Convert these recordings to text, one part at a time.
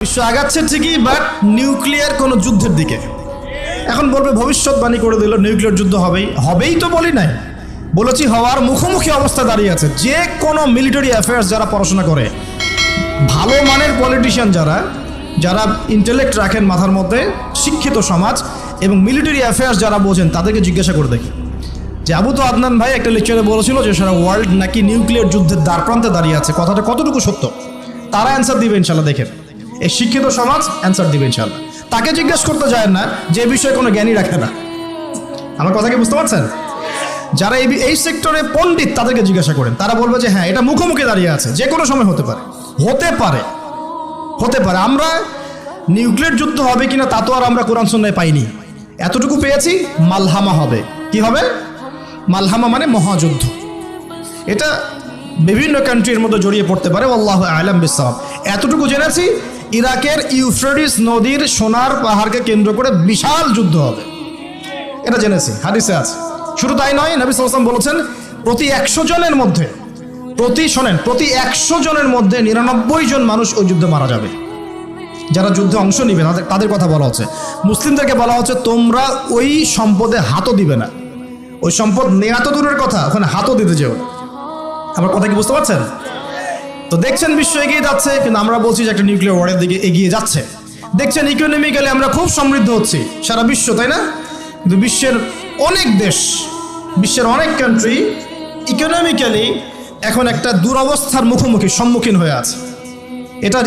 বিশ্ব আগাচ্ছে ঠিকই, বাট নিউক্লিয়ার কোনো যুদ্ধের দিকে। এখন বলবে ভবিষ্যৎবাণী করে দিল নিউক্লিয়ার যুদ্ধ হবেই তো বলি নাই, বলেছি হওয়ার মুখোমুখি অবস্থা দাঁড়িয়ে আছে। যে কোনো মিলিটারি অ্যাফেয়ার্স যারা পড়াশোনা করে, ভালো মানের পলিটিশিয়ান যারা ইন্টেলেক্ট রাখেন মাথার মধ্যে, শিক্ষিত সমাজ এবং মিলিটারি অ্যাফেয়ার্স যারা বোঝেন, তাদেরকে জিজ্ঞাসা করে দেখি যে আবু তো আদনান ভাই একটা লেকচারে বলেছিল যে সারা ওয়ার্ল্ড নাকি নিউক্লিয়ার যুদ্ধের দ্বারপ্রান্তে দাঁড়িয়ে আছে, কথাটা কতটুকু সত্য? তারা অ্যান্সার দিবে ইনশাল্লাহ। দেখেন, এই শিক্ষিত সমাজ অ্যান্সার দিবে ইনশাল্লাহ। তাকে জিজ্ঞেস করতে যায় না যে বিষয়ে কোনো জ্ঞানই রাখে না। আমার কথা কি বুঝতে পারছেন? যারা এই সেক্টরে পণ্ডিত তাদেরকে জিজ্ঞাসা করেন, তারা বলবে যে হ্যাঁ, এটা মুখোমুখি দাঁড়িয়ে আছে, যে কোনো সময় হতে পারে। আমরা নিউক্লিয়ার যুদ্ধ হবে কিনা তা তো আর আমরা কোরআন সুন্নাহয় পাইনি, এতটুকু পেয়েছি মালহামা হবে। কি হবে? মালহামা মানে মহাযুদ্ধ। এটা বিভিন্ন কান্ট্রির মধ্যে জড়িয়ে পড়তে পারে, আল্লাহু আ'লাম বিসসাওয়াব। এতটুকু জেনেছি ইরাকের ইউফ্রেটিস নদীর সোনার পাহাড়কে কেন্দ্র করে বিশাল যুদ্ধ হবে, এটা জেনেছি, হাদিসে আছে। শুধু তাই নয়, নবী সাল্লাল্লাহু আলাইহি ওয়াসাল্লাম বলেছেন প্রতি 100 জনের মধ্যে, প্রতি 100 জনের মধ্যে 99 জন মানুষ ওই যুদ্ধে মারা যাবে। যারা যুদ্ধে অংশ নিবে তাদের কথা বলা হচ্ছে। মুসলিমদেরকে বলা হচ্ছে তোমরা ওই সম্পদে হাতও দিবে না। ওই সম্পদ নেয়া তো দূরের কথা, ওখানে হাতও দিতে যেও না। আমার কথা কি বুঝতে পারছেন? তো দেখছেন বিশ্ব এগিয়ে যাচ্ছে, কিন্তু আমরা বলছি যে একটা নিউক্লিয়ার ওয়ারের দিকে এগিয়ে যাচ্ছে। দেখছেন ইকোনমিক্যালি আমরা খুব সমৃদ্ধ হচ্ছি, সারা বিশ্ব, তাই না? কিন্তু বিশ্বের অনেক দেশ, বিশ্বের অনেক কান্ট্রি ইকোনমিক্যালি এখন একটা দুরবস্থার সম্মুখীন হয়ে আছে। এটা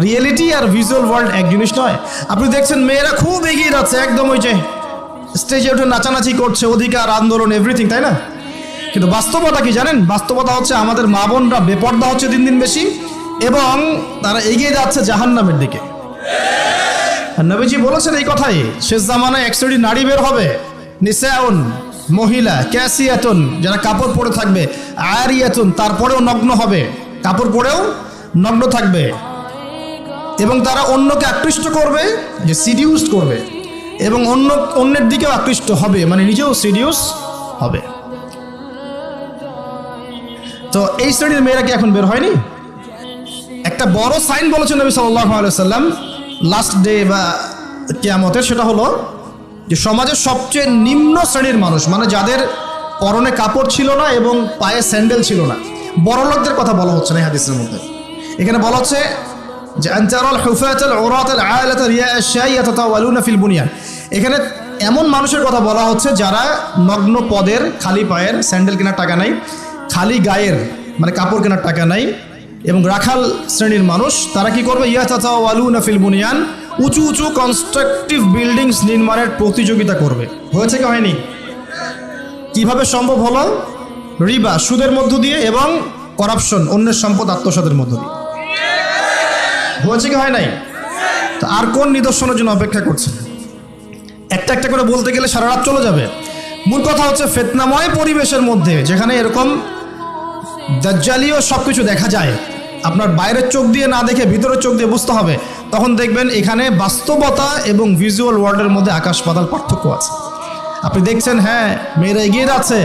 রিয়েলিটি আর ভিজুয়াল ওয়ার্ল্ড এক জিনিস নয়। আপনি দেখছেন মেয়েরা খুব এগিয়ে যাচ্ছে, একদম ওই যে স্টেজে উঠে নাচানাচি করছে, অধিকার আন্দোলন এভরিথিং, তাই না? কিন্তু বাস্তবতা কি জানেন? বাস্তবতা হচ্ছে আমাদের মা বোনরা বেপর্দা হচ্ছে দিন দিন বেশি, এবং তারা এগিয়ে যাচ্ছে জাহান্নামের দিকে। নবীজি বলেছেন এই কথাই, শেষ জামানায় এক শ্রেণী নারী বের হবে, নিসাউন, মহিলা, ক্যাসিয়াতুন, যারা কাপড় পরে থাকবে, আরিয়াতুন, তারপরেও নগ্ন হবে, কাপড় পরেও নগ্ন থাকবে, এবং তারা অন্যকে আকৃষ্ট করবে, যে সিডিউস করবে, এবং অন্যের দিকেও আকৃষ্ট হবে, মানে নিজেও সিডিউস হবে। তো এই শ্রেণীর মেয়েরা কি এখন বের হয়নি? একটা বড় সাইন বলেছেন নবী সাল্লাল্লাহু আলাইহি ওয়াসাল্লাম লাস্ট ডে বা কিয়ামতের, সেটা হলো যে সমাজের সবচেয়ে নিম্ন শ্রেণীর মানুষ, মানে যাদের পরনে কাপড় ছিল না এবং পায়ে স্যান্ডেল ছিল না, বড় লোকদের কথা বলা হচ্ছে না এই হাদিসের মধ্যে। এখানে বলা হচ্ছে যে আনতারাল হুফাতাল উরাতাল আলাতা রিয়া আশ-শাই ইয়াতাতাওয়ালুনা ফিল বুনিয়ান। এখানে এমন মানুষের কথা বলা হচ্ছে যারা নগ্ন পদের, খালি পায়ের, স্যান্ডেল কেনার টাকা নাই, খালি গায়ের মানে কাপড় কেনার টাকা নাই, এবং রাখাল শ্রেণীর মানুষ। তারা কি করবে? ইয়াতাতাওয়ালুনা ফিল বুনিয়ান, উঁচু উঁচু কনস্ট্রাকটিভ বিল্ডিংস নির্মাণের প্রতিযোগিতা করবে। হয়েছে কি হয়নি? কিভাবে সম্ভব হলো? রিবা, সুদের মধ্য দিয়ে, এবং করাপশন, অন্যের সম্পদ আত্মসাতের মধ্য দিয়ে। হয়েছে কি হয় নাই? তো আর কোন নিদর্শনের জন্য অপেক্ষা করছে? একটা একটা করে বলতে গেলে সারা রাত চলে যাবে। মূল কথা হচ্ছে ফিতনাময় পরিবেশের মধ্যে, যেখানে এরকম দাজ্জালীয় সবকিছু দেখা যায়, আপনার বাইরের চোখ দিয়ে না দেখে ভিতরের চোখ দিয়ে বুঝতে হবে, তখন দেখবেন এখানে বাস্তবতা এবং ভিজুয়াল ওয়ার্ল্ডের মধ্যে আকাশ পাতাল পার্থক্য আছে। আপনি দেখছেন হ্যাঁ মেয়েরা এগিয়ে যাচ্ছে,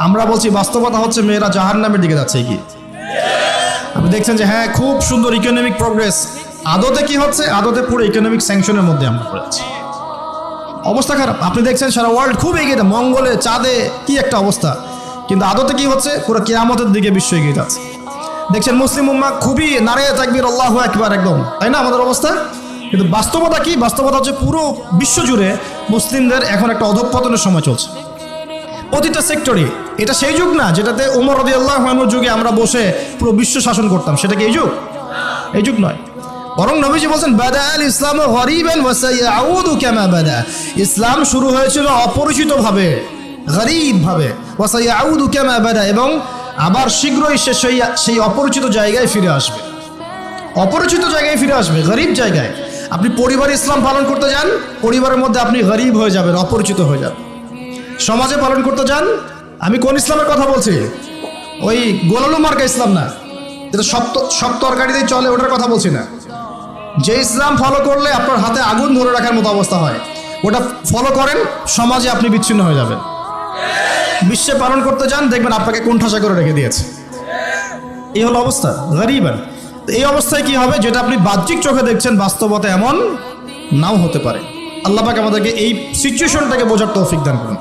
আমরা বলছি বাস্তবতা হচ্ছে মেয়েরা জাহান্নামের দিকে যাচ্ছে এগিয়ে। আপনি দেখছেন যে হ্যাঁ খুব সুন্দর ইকোনমিক প্রোগ্রেস, আদতে কি হচ্ছে? আদতে পুরো ইকোনমিক স্যাংশনের মধ্যে আমরা পড়েছি, অবস্থা খারাপ। আপনি দেখছেন সারা ওয়ার্ল্ড খুব এগিয়ে যাচ্ছে, মঙ্গলে, চাঁদে, কি একটা অবস্থা, কিন্তু আদতে কি হচ্ছে? পুরো কিয়ামতের দিকে বিশ্ব এগিয়ে যাচ্ছে। দেখছেন মুসলিম উম্মাহ খুবই নারায়ে তাকবীর, আল্লাহু আকবার, একদম, তাই না আমাদের অবস্থা? কিন্তু বাস্তবতা কি? বাস্তবতা হচ্ছে পুরো বিশ্ব জুড়ে মুসলিমদের এখন একটা অধঃপতনের সময় চলছে, প্রতিটা সেক্টরে। এটা সেই যুগ না যেটাতে ওমর রাদিয়াল্লাহু আনহুর যুগে আমরা বসে পুরো বিশ্ব শাসন করতাম, সেটা কি এই যুগ? এই যুগ নয়। বরং নবীজি বলছেন বাদা আল ইসলাম গরিবান ওয়া সায়াউদু কামা বাদা। ইসলাম শুরু হয়েছিল অপরিচিত ভাবে, গরীব ভাবে, ওয়া সায়াউদু কামা বাদা, এবং আবার শীঘ্রই সেই অপরিচিত জায়গায় ফিরে আসবে। অপরিচিত জায়গায় ফিরে আসবে, গরীব জায়গায়। আপনি পরিবারে ইসলাম পালন করতে যান, পরিবারের মধ্যে আপনি গরীব হয়ে যাবেন, অপরিচিত হয়ে যাবেন। সমাজে পালন করতে যান, আমি কোন ইসলামের কথা বলছি? ওই গোলালু মার্কা ইসলাম না, যেটা সব তরকারিতেই চলে, ওটার কথা বলছি না। যে ইসলাম ফলো করলে আপনার হাতে আগুন ধরে রাখার মতো অবস্থা হয়, ওটা ফলো করেন, সমাজে আপনি বিচ্ছিন্ন হয়ে যাবেন। বিশ্বে পালন করতে যান, দেখবেন আপনাকে কোণঠাসা করে রেখে দিয়েছে। এই হলো অবস্থা, গরীবান। এই অবস্থায় কি হবে, যেটা আপনি বাহ্যিক চোখে দেখছেন বাস্তবতা এমন নাও হতে পারে। আল্লাহ পাক আমাদেরকে এই সিচুয়েশনটাকে বোঝার তৌফিক দান করুন।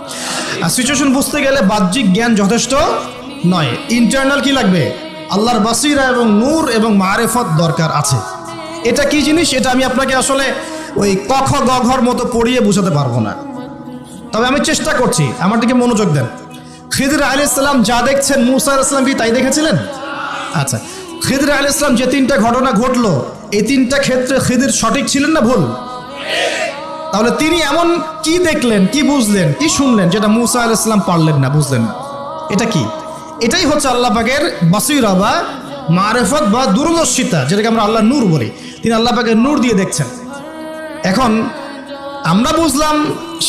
আর সিচুয়েশন বুঝতে গেলে বাহ্যিক জ্ঞান যথেষ্ট নয়, ইন্টারনাল কি লাগবে, আল্লাহর বাসিরা এবং নূর এবং মারেফত দরকার আছে। এটা কি জিনিস, এটা আমি আপনাকে আসলে ওই ক খ গ ঘর মতো পড়িয়ে বোঝাতে পারবো না, তবে আমি চেষ্টা করছি, আমার দিকে মনোযোগ দেন। খিদর আলাইহিস সালাম যা দেখছেন মুসা আলাইহিস সালাম কি তাই দেখেছিলেন? আচ্ছা, খিদর আলাইহিস সালাম যে তিনটা ঘটনা ঘটলো, এই তিনটা ক্ষেত্রে খিদর সঠিক ছিলেন না ভুল? তাহলে তিনি এমন কি দেখলেন, কি বুঝলেন, কি শুনলেন যেটা মুসা আলাইহিস সালাম পারলেন না, বুঝলেন না? এটা কি? এটাই হচ্ছে আল্লাহ পাকের বাসিরা বা মারেফত বা দূরদর্শিতা, যেটাকে আমরা আল্লাহ নূর বলি। তিনি আল্লাহ পাকের নূর দিয়ে দেখছেন। এখন আমরা বুঝলাম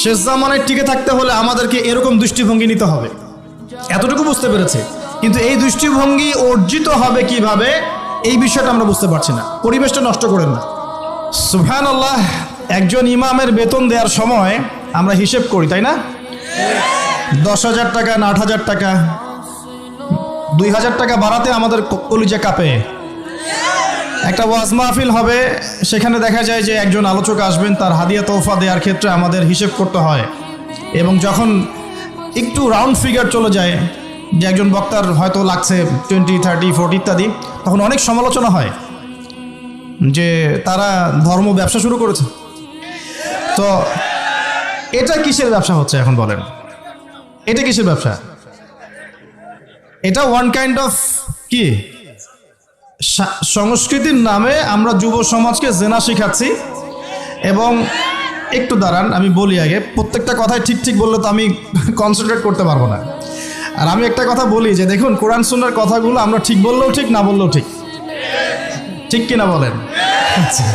শেষ জামানায় টিকে থাকতে হলে আমাদেরকে এরকম দৃষ্টিভঙ্গি নিতে হবে, এতটুকু বুঝতে পেরেছে। কিন্তু এই দৃষ্টিভঙ্গি অর্জিত হবে কিভাবে, এই বিষয়টা আমরা বুঝতে পারছি না। পরিবেশটা নষ্ট করেন না। সুবহানাল্লাহ, একজন ইমামের বেতন দেওয়ার সময় আমরা হিসেব করি, তাই না? 10,000 টাকা না 8,000 টাকা, 2,000 টাকা বাড়াতে আমাদের কলিজা কাঁপে। একটা ওয়াজ মাহফিল হবে, সেখানে দেখা যায় যে একজন আলোচক আসবেন, তার হাদিয়া তোহফা দেওয়ার ক্ষেত্রে আমাদের হিসেব করতে হয়। এবং যখন একটু রাউন্ড ফিগার চলে যায়, যে একজন বক্তার হয়তো লাগছে 20, 30, 40 ইত্যাদি, তখন অনেক সমালোচনা হয় যে তারা ধর্ম ব্যবসা শুরু করেছে। তো এটা কিসের ব্যবসা হচ্ছে এখন বলেন? এটা কিসের ব্যবসা? এটা ওয়ান কাইন্ড অফ কি সংস্কৃতির নামে আমরা যুব সমাজকে জেনা শিখাচ্ছি। এবং একটু দাঁড়ান, আমি বলি আগে, প্রত্যেকটা কথাই ঠিক ঠিক বললে তো আমি কনসেন্ট্রেট করতে পারবো না। আর আমি একটা কথা বলি যে দেখুন, কোরআন সুন্নাহর কথাগুলো আমরা ঠিক বললেও ঠিক, না বললেও ঠিক, ঠিক কিনা বলেন? আচ্ছা,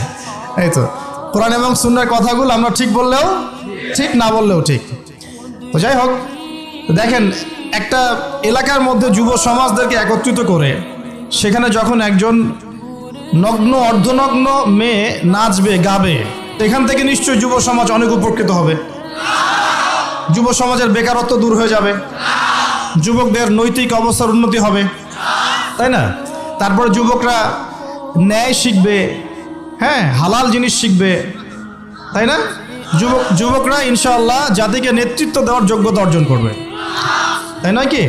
এই তো কোরআন এবং সুন্নাহর কথাগুলো আমরা ঠিক বললেও ঠিক, না বললেও ঠিক। তো যাই হোক, দেখেন একটা এলাকার মধ্যে যুব সমাজদেরকে একত্রিত করে সেখানে যখন একজন নগ্ন অর্ধনগ্ন মেয়ে নাচবে, গাবে, এখান থেকে নিশ্চয়ই যুব সমাজ অনেক উপকৃত হবে। যুব সমাজের বেকারত্ব দূর হয়ে যাবে, যুবকদের নৈতিক অবস্থার উন্নতি হবে, তাই না? তারপরে যুবকরা ন্যায় শিখবে, হ্যাঁ, হালাল জিনিস শিখবে, তাই না? যুবকরা ইনশাআল্লাহ জাতিকে নেতৃত্ব দেওয়ার যোগ্যতা অর্জন করবে, তাই নয় কি?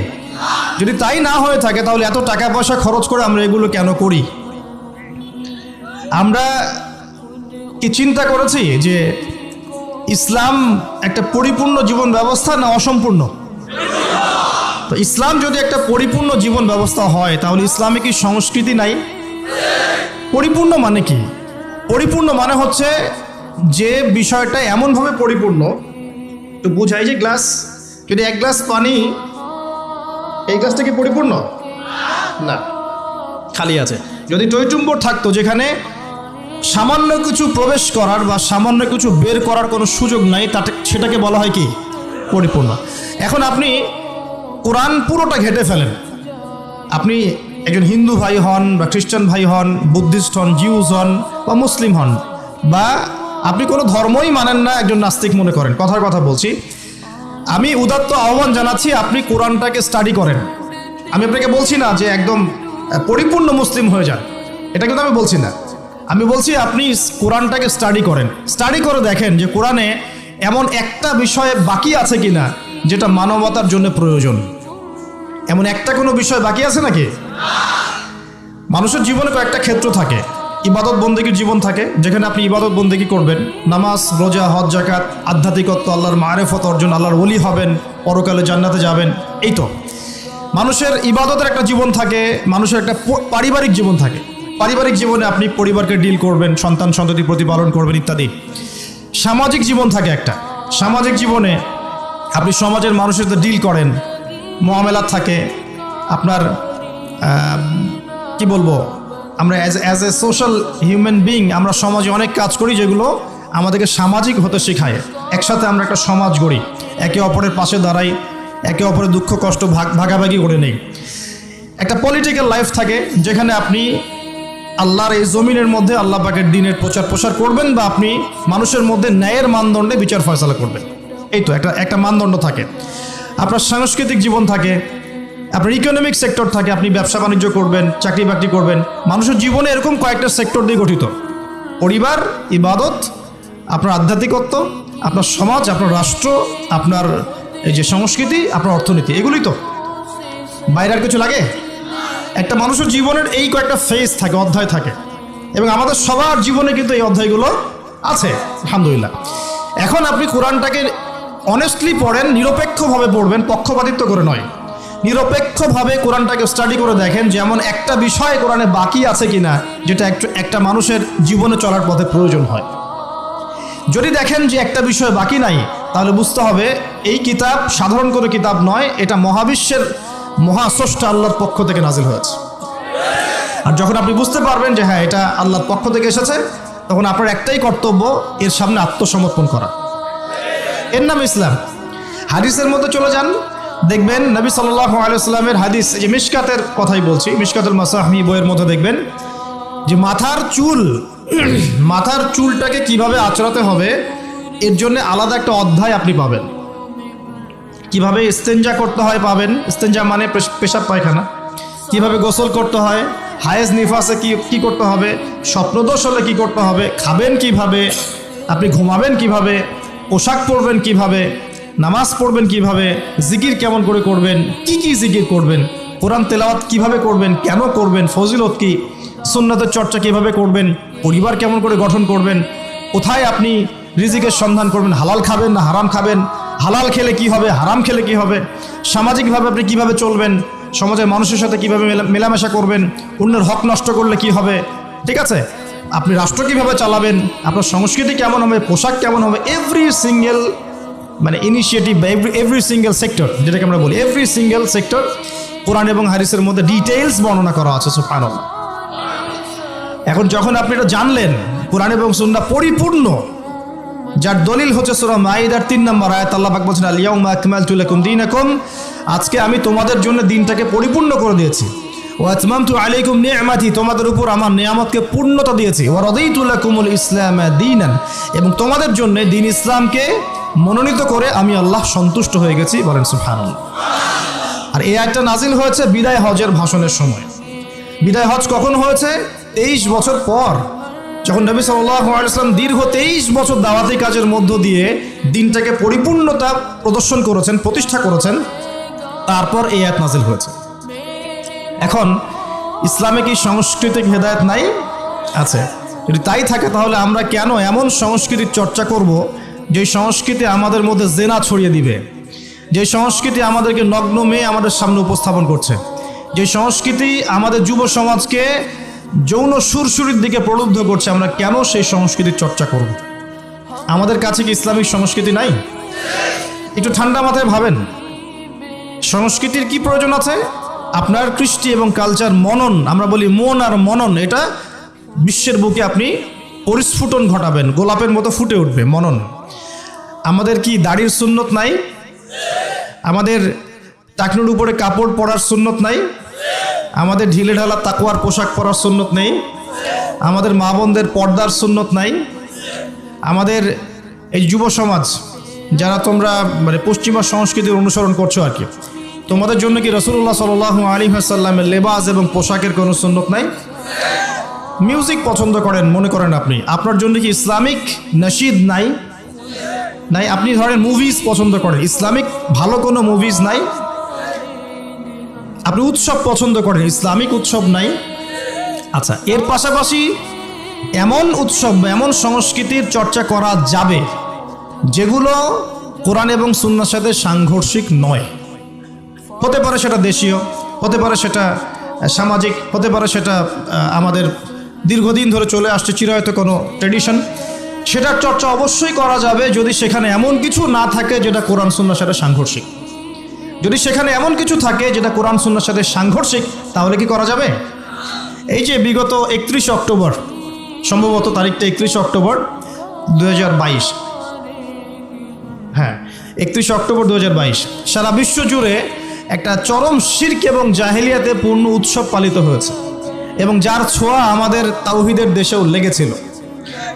যদি তাই না হয়ে থাকে তাহলে এত টাকা পয়সা খরচ করে আমরা এগুলো কেন করি? আমরা কি চিন্তা করেছি যে ইসলাম একটা পরিপূর্ণ জীবন ব্যবস্থা না অসম্পূর্ণ? তো ইসলাম যদি একটা পরিপূর্ণ জীবন ব্যবস্থা হয় তাহলে ইসলামে কি সংস্কৃতি নাই? পরিপূর্ণ মানে কি? পরিপূর্ণ মানে হচ্ছে যে বিষয়টা এমনভাবে পরিপূর্ণ, তো বোঝাই যে গ্লাস, যদি এক গ্লাস পানি, এই গ্লাসটা কি পরিপূর্ণ? না, খালি আছে। যদি টইটুম্বর থাকতো যেখানে সামান্য কিছু প্রবেশ করার বা সামান্য কিছু বের করার কোনো সুযোগ নাই, সেটাকে বলা হয় কি? পরিপূর্ণ। এখন আপনি কোরআন পুরোটা ঘেটে ফেলেন, আপনি একজন হিন্দু ভাই হন বা খ্রিস্টান ভাই হন, বুদ্ধিস্ট হন, জিউস হন বা মুসলিম হন, বা আপনি কোনো ধর্মই মানেন না, একজন নাস্তিক মনে করেন, কথার কথা বলছি, আমি উদাত্ত আহ্বান জানাচ্ছি আপনি কোরআনটাকে স্টাডি করেন। আমি আপনাকে বলছি না যে একদম পরিপূর্ণ মুসলিম হয়ে যান, এটা কিন্তু আমি বলছি না। আমি বলছি আপনি কোরআনটাকে স্টাডি করেন, স্টাডি করে দেখেন যে কোরআনে এমন একটা বিষয়ে বাকি আছে কিনা যেটা মানবতার জন্য প্রয়োজন। এমন একটা কোনো বিষয় বাকি আছে নাকি? মানুষের জীবনে কয়েকটা ক্ষেত্র থাকে, ইবাদত বন্দেগীর জীবন থাকে যেখানে আপনি ইবাদত বন্দেগী করবেন, নামাজ, রোজা, হজ, যাকাত, আধ্যাত্মিকত্ব, আল্লাহর মারেফত অর্জন, আল্লাহর ওলি হবেন, পরকালে জান্নাতে যাবেন। এই তো মানুষের ইবাদতের একটা জীবন থাকে, মানুষের একটা পারিবারিক জীবন থাকে। পারিবারিক জীবনে আপনি পরিবারকে ডিল করবেন, সন্তান সন্ততি প্রতিপালন করবেন ইত্যাদি। সামাজিক জীবন থাকে একটা, সামাজিক জীবনে আপনি সমাজের মানুষের সাথে ডিল করেন, মুআমালাত থাকে আপনার, কি বলবো, আমরা as a social human being আমরা সমাজে অনেক কাজ করি যেগুলো আমাদেরকে সামাজিক হতে শেখায়। একসাথে আমরা একটা সমাজ গড়ি, একে অপরের পাশে দাঁড়াই, একে অপরের দুঃখ কষ্ট ভাগাভাগি করে নেই। একটা পলিটিক্যাল লাইফ থাকে যেখানে আপনি আল্লাহর এই জমিনের মধ্যে আল্লাহ পাকের দ্বীনের প্রচার প্রসার করবেন, বা আপনি মানুষের মধ্যে ন্যায়ের মানদণ্ডে বিচার ফয়সালা করবেন। এই তো একটা মানদণ্ড থাকে। আপনার সাংস্কৃতিক জীবন থাকে, আপনার ইকোনমিক সেক্টর থাকে, আপনি ব্যবসা বাণিজ্য করবেন, চাকরি বাকরি করবেন। মানুষের জীবনে এরকম কয়েকটা সেক্টর দিয়ে গঠিত: পরিবার, ইবাদত, আপনার আধ্যাত্মিকত্ব, আপনার সমাজ, আপনার রাষ্ট্র, আপনার এই যে সংস্কৃতি, আপনার অর্থনীতি। এগুলোই তো, বাইরে আর কিছু লাগে? একটা মানুষের জীবনের এই কয়েকটা ফেজ থাকে, অধ্যায় থাকে, এবং আমাদের সবার জীবনে কিন্তু এই অধ্যায়গুলো আছে, আলহামদুলিল্লাহ। এখন আপনি কোরআনটাকে অনেস্টলি পড়েন, নিরপেক্ষভাবে পড়বেন, পক্ষপাতিত্ব করে নয়। নিরপেক্ষভাবে কোরআনটাকে স্টাডি করে দেখেন যে এমন একটা বিষয় কোরআনে বাকি আছে কিনা যেটা একটা মানুষের জীবনে চলার পথে প্রয়োজন হয়। যদি দেখেন যে একটা বিষয় বাকি নাই, তাহলে বুঝতে হবে এই কিতাব সাধারণ কোনো কিতাব নয়, এটা মহাবিশ্বের মহাস্রষ্টা আল্লাহর পক্ষ থেকে নাজিল হয়েছে। আর যখন আপনি বুঝতে পারবেন যে হ্যাঁ এটা আল্লাহর পক্ষ থেকে এসেছে, তখন আপনার একটাই কর্তব্য, এর সামনে আত্মসমর্পণ করা। এর নাম ইসলাম। হাদিসের মধ্যে চলে যান, দেখবেন নবী সাল্লাল্লাহু আলাইহি ওয়াসাল্লামের হাদিস, যে মিশকাতের কথাই বলছি, মিশকাতুল মাসাহি বইয়ের মধ্যে দেখবেন যে মাথার চুলটাকে কিভাবে আঁচড়াতে হবে এর জন্য আলাদা একটা অধ্যায় আপনি পাবেন। কিভাবে ইস্তেঞ্জা করতে হয় পাবেন, ইস্তেঞ্জা মানে পেশাব পায়খানা, কিভাবে গোসল করতে হয়, হায়েজ নিফাসে কি করতে হবে, স্বপ্নদোষ হলে কি করতে হবে, খাবেন কিভাবে, আপনি ঘুমাবেন কিভাবে, পোশাক পরবেন কিভাবে, নামাজ পড়বেন কিভাবে, জিকির কেমন করে করবেন, কি জিকির করবেন, কোরআন তেলাওয়াত কিভাবে করবেন, কেন করবেন, ফজিলত কি, সুন্নাতের চর্চা কিভাবে করবেন, পরিবার কেমন করে গঠন করবেন, কোথায় আপনি রিজিকের সন্ধান করবেন, হালাল খাবেন না হারাম খাবেন, হালাল খেলে কি হবে, হারাম খেলে কি হবে, সামাজিকভাবে আপনি কিভাবে চলবেন, সমাজের মানুষের সাথে কিভাবে মেলামেশা করবেন, অন্যের হক নষ্ট করলে কি হবে, ঠিক আছে, আপনি রাষ্ট্র কিভাবে চালাবেন, আপনার সংস্কৃতি কেমন হবে, পোশাক কেমন হবে, এভরি সিঙ্গেল মানে ইনিশিয়েটিভ বা এভরি সিঙ্গেল সেক্টর, যেটাকে আমরা বলি এভরি সিঙ্গেল সেক্টর কোরআন এবং হাদিসের মধ্যে ডিটেইলস বর্ণনা করা আছে। সুবহানাল্লাহ। এখন যখন আপনি এটা জানলেন, কোরআন এবং সুন্নাহ পরিপূর্ণ, যার দলিল হচ্ছে সূরা মাইদার 3 নম্বর আয়াত, আল্লাহ পাক বলেছেন আল ইয়াউমা আকমালতু লাকুম দীনাকুম, আজকে আমি তোমাদের জন্য দিনটাকে পরিপূর্ণ করে দিয়েছি। ওয়া আতমামতু আলাইকুম নি'মাতি, তোমাদের উপর আমার নিয়ামতকে পূর্ণতা দিয়েছি। ওয়া রাদিতু লাকুমুল ইসলাম দীনান, এবং তোমাদের জন্য দ্বীন ইসলামকে মনোনীত করে আমি আল্লাহ সন্তুষ্ট হয়ে গেছি। বলেন সুবহানাল্লাহ। আর এই আয়াতটা নাজিল হয়েছে বিদায় হজের ভাষণের সময়। বিদায় হজ কখন হয়েছে? 23 বছর পর, যখন নবী সাল্লাল্লাহু আলাইহি ওয়াসাল্লাম দীর্ঘ 23 বছর দাওয়াতি কাজের মধ্য দিয়ে দিনটাকে পরিপূর্ণতা প্রদর্শন করেছেন, প্রতিষ্ঠা করেছেন, তারপর এই আয়াত নাজিল হয়েছে। এখন ইসলামে কি সাংস্কৃতিক হেদায়েত নাই? আছে। যদি তাই থাকে তাহলে আমরা কেন এমন সংস্কৃতির চর্চা করব যে সংস্কৃতি আমাদের মধ্যে জেনা ছড়িয়ে দিবে, যে সংস্কৃতি আমাদেরকে নগ্ন মেয়ে আমাদের সামনে উপস্থাপন করছে, যে সংস্কৃতি আমাদের যুব সমাজকে যৌন সুরসুরির দিকে প্রলুব্ধ করছে, আমরা কেন সেই সংস্কৃতির চর্চা করব? আমাদের কাছে কি ইসলামিক সংস্কৃতি নাই? একটু ঠান্ডা মাথায় ভাবেন, সংস্কৃতির কি প্রয়োজন আছে? আপনার কৃষ্টি এবং কালচার মনন, আমরা বলি মন আর মনন, এটা বিশ্বের বুকে আপনি পরিস্ফুটন ঘটাবেন, গোলাপের মতো ফুটে উঠবে মনন। আমাদের কি দাড়ির সুন্নত নাই? আমাদের টাকনুর উপরে কাপড় পরার সুন্নত নাই? আমাদের ঢিলে ঢালা তাকওয়ার পোশাক পরার সুন্নত নেই? আমাদের মা বোনদের পর্দার সুন্নত নাই? আমাদের এই যুব সমাজ যারা তোমরা মানে পশ্চিমা সংস্কৃতির অনুসরণ করছো আর কি, তোমাদের জন্য কি রাসূলুল্লাহ সাল্লাল্লাহু আলাইহি ওয়াসাল্লামের লেবাস এবং পোশাকের কোনো সুন্নত নাই? মিউজিক পছন্দ করেন মনে করেন আপনি, আপনার জন্য কি ইসলামিক নশিদ নাই? আপনি ধরেন মুভিজ পছন্দ করেন, ইসলামিক ভালো কোনো মুভিজ নাই? আপনি উৎসব পছন্দ করেন, ইসলামিক উৎসব নাই? আচ্ছা, এর পাশাপাশি এমন উৎসব এমন সংস্কৃতির চর্চা করা যাবে যেগুলো কোরআন এবং সুন্নাহর সাথে সাংঘর্ষিক নয়। হতে পারে সেটা দেশীয়, হতে পারে সেটা সামাজিক, হতে পারে সেটা আমাদের দীর্ঘদিন ধরে চলে আসছে চিরায়ত কোনো ট্র্যাডিশন। সেটার চর্চা অবশ্যই করা যাবে যদি সেখানে এমন কিছু না থাকে যেটা কোরআন সুন্নাহর সাথে সাংঘর্ষিক। যদি সেখানে এমন কিছু থাকে যেটা কোরআন সুন্নাহর সাথে সাংঘর্ষিক, তাহলে কি করা যাবে? এই যে বিগত 31 অক্টোবর, সম্ভবত তারিখটা 31 অক্টোবর 2022, হ্যাঁ 31 অক্টোবর 2022, সারা বিশ্ব জুড়ে একটা চরম শিরক এবং জাহেলিয়াতে পূর্ণ উৎসব পালিত হয়েছে এবং যার ছোঁয়া আমাদের তাওহীদের দেশেও লেগেছিল।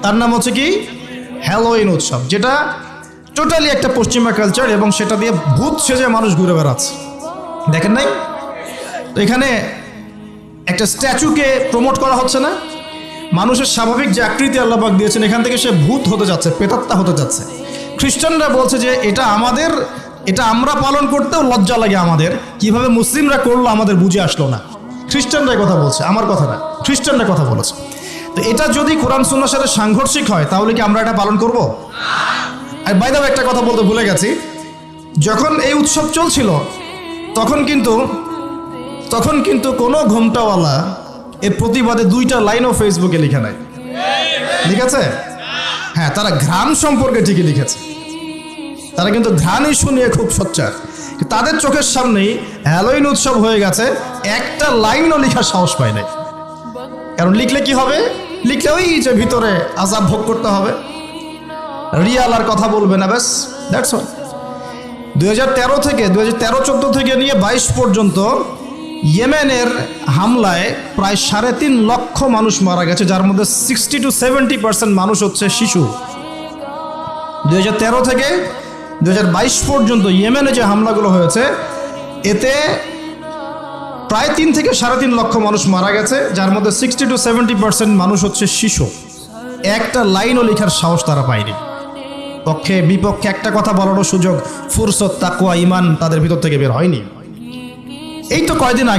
তার নাম হচ্ছে কি? হ্যালোইন উৎসব, যেটা টোটালি একটা পশ্চিমা কালচার এবং সেটা দিয়ে ভূত সেজে মানুষ ঘুরে বেড়াচ্ছে। দেখেন নাই তো এখানে একটা স্ট্যাচুকে প্রমোট করা হচ্ছে না। মানুষের স্বাভাবিক যে আকৃতি আল্লাহ পাক দিয়েছেন, এখান থেকে সে ভূত হতে যাচ্ছে, প্রেতাত্মা হতে যাচ্ছে। খ্রিস্টানরা বলছে যে এটা আমরা পালন করতেও লজ্জা লাগে আমাদের, কিভাবে মুসলিমরা করলো আমাদের বুঝে আসলো না। খ্রিস্টানরা কথা বলছে, আমার কথা না, খ্রিস্টানরা কথা বলেছে। তো এটা যদি কোরআন সুন্নাহর সাথে সাংঘর্ষিক হয় তাহলে কি আমরা এটা পালন করব? আর বাই দ্য ওয়ে একটা কথা বলতে ভুলে গেছি, যখন এই উৎসব চলছিল তখন কিন্তু কোনো ঘোমটাওয়ালা এর প্রতিবাদে 2টা লাইনও ফেসবুকে লিখে নাই। লিখেছে? হ্যাঁ, তারা ঘ্রাণ সম্পর্কে ঠিকই লিখেছে। তারা কিন্তু ঘ্রাণ ইস্যু নিয়ে খুব সোচ্চার। তাদের চোখের সামনেই হ্যালোইন উৎসব হয়ে গেছে, একটা লাইনও লেখার সাহস পায় নাই। কারণ লিখলে কি হবে? লিখলে ওই যে ভিতরে আযাব ভোগ করতে হবে, রিয়াল আর কথা বলবে না, ব্যাস, দ্যাটস অল। 2013-14 থেকে নিয়ে 22 পর্যন্ত ইয়েমেনের হামলায় প্রায় 3.5 লক্ষ মানুষ মারা গেছে, যার মধ্যে 60-70% মানুষ হচ্ছে শিশু। 2013 থেকে 2022 পর্যন্ত ইয়েমেনে যে হামলাগুলো হয়েছে, এতে প্রায় 3 থেকে 3.5 লক্ষ মানুষ মারা গেছে, যার মধ্যে 60-70% মানুষ হচ্ছে শিশু। একটা লাইনও লেখার সাহস তারা পায়নি। পক্ষে বিপক্ষে একটা কথা বলারও সুযোগ, ফুরসত, তাকওয়া, ঈমান তাদের ভিতর থেকে বের হয়নি। এই তো কয়দিন আগে